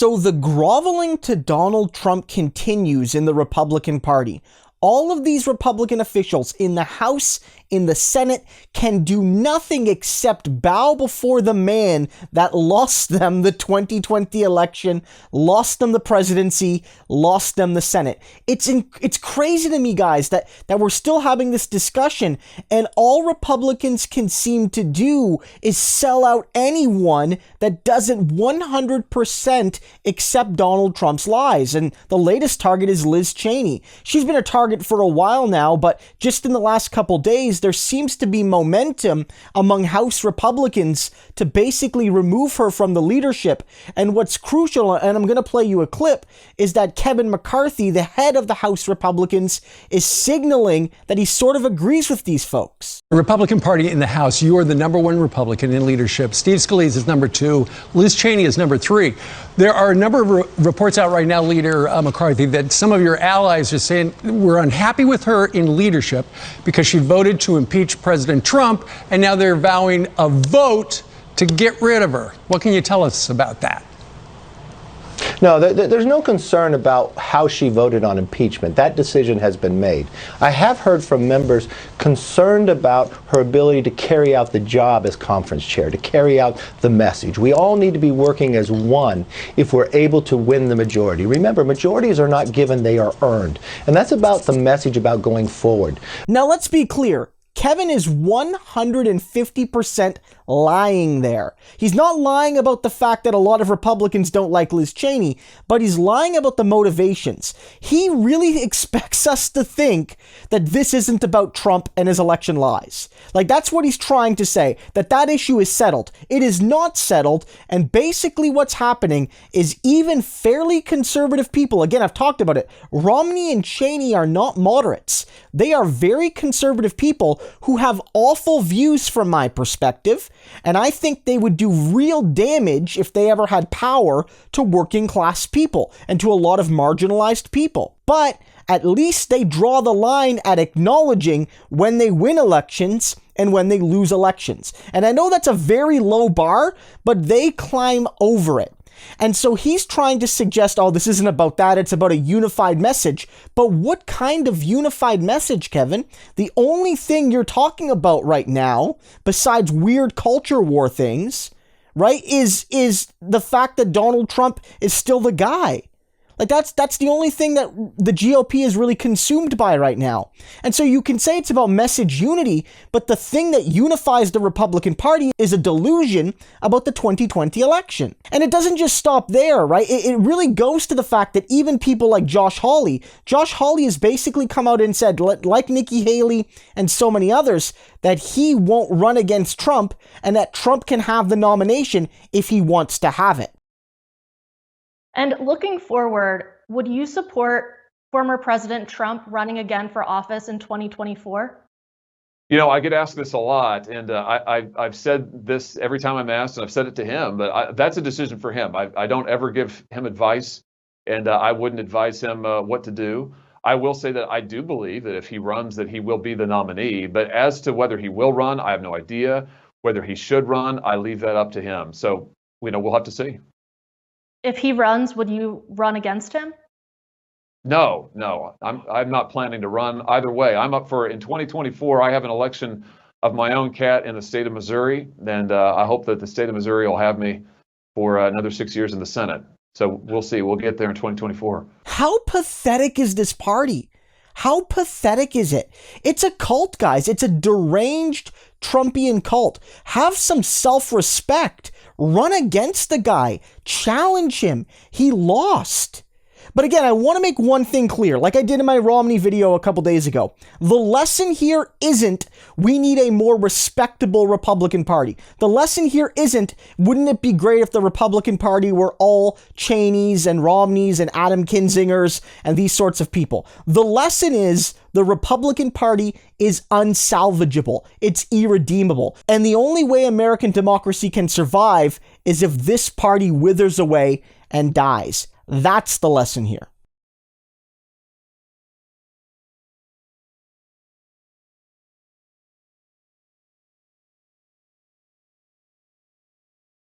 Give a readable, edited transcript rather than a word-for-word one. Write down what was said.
So the groveling to Donald Trump continues in the Republican Party. All of these Republican officials in the House, in the Senate, can do nothing except bow before the man that lost them the 2020 election, lost them the presidency, lost them the Senate. It's crazy to me, guys, that we're still having this discussion, and all Republicans can seem to do is sell out anyone that doesn't 100% accept Donald Trump's lies. And the latest target is Liz Cheney. She's been a target for a while now, but just in the last couple days, there seems to be momentum among House Republicans to basically remove her from the leadership. And what's crucial, and I'm going to play you a clip, is that Kevin McCarthy, the head of the House Republicans, is signaling that he sort of agrees with these folks. The Republican Party in the House, you are the number one Republican in leadership. Steve Scalise is number 2. Liz Cheney is number 3. There are a number of reports out right now, Leader McCarthy, that some of your allies are saying we're unhappy with her in leadership because she voted to impeach President Trump, and now they're vowing a vote to get rid of her. What can you tell us about that? No, there's no concern about how she voted on impeachment. That decision has been made. I have heard from members concerned about her ability to carry out the job as conference chair, to carry out the message. We all need to be working as one if we're able to win the majority. Remember, majorities are not given, they are earned. And that's about the message about going forward. Now, let's be clear. Kevin is 150% lying there. He's not lying about the fact that a lot of Republicans don't like Liz Cheney, but he's lying about the motivations. He really expects us to think that this isn't about Trump and his election lies. Like, that's what he's trying to say, that issue is settled. It is not settled, and basically what's happening is even fairly conservative people, again, I've talked about it, Romney and Cheney are not moderates. They are very conservative people who have awful views from my perspective, and I think they would do real damage if they ever had power to working class people and to a lot of marginalized people. But at least they draw the line at acknowledging when they win elections and when they lose elections. And I know that's a very low bar, but they climb over it. And so he's trying to suggest, oh, this isn't about that, it's about a unified message. But what kind of unified message, Kevin? The only thing you're talking about right now, besides weird culture war things, right, is the fact that Donald Trump is still the guy. Like, that's the only thing that the GOP is really consumed by right now. And so you can say it's about message unity, but the thing that unifies the Republican Party is a delusion about the 2020 election. And it doesn't just stop there, right? It really goes to the fact that even people like Josh Hawley has basically come out and said, like Nikki Haley and so many others, that he won't run against Trump and that Trump can have the nomination if he wants to have it. And looking forward, would you support former President Trump running again for office in 2024? You know, I get asked this a lot, and I've said this every time I'm asked, and I've said it to him, but that's a decision for him. I don't ever give him advice, and I wouldn't advise him what to do. I will say that I do believe that if he runs, that he will be the nominee. But as to whether he will run, I have no idea. Whether he should run, I leave that up to him. So, we'll have to see. If he runs, would you run against him? No, I'm not planning to run either way. I'm up for, in 2024, I have an election of my own cat in the state of Missouri, and I hope that the state of Missouri will have me for another 6 years in the Senate. So we'll see. We'll get there in 2024. How pathetic is this party? How pathetic is it? It's a cult, guys. It's a deranged Trumpian cult. Have some self-respect. Run against the guy. Challenge him. He lost. But again, I want to make one thing clear, like I did in my Romney video a couple days ago. The lesson here isn't we need a more respectable Republican Party. The lesson here isn't, wouldn't it be great if the Republican Party were all Cheneys and Romneys and Adam Kinzingers and these sorts of people. The lesson is the Republican Party is unsalvageable. It's irredeemable. And the only way American democracy can survive is if this party withers away and dies. That's the lesson here.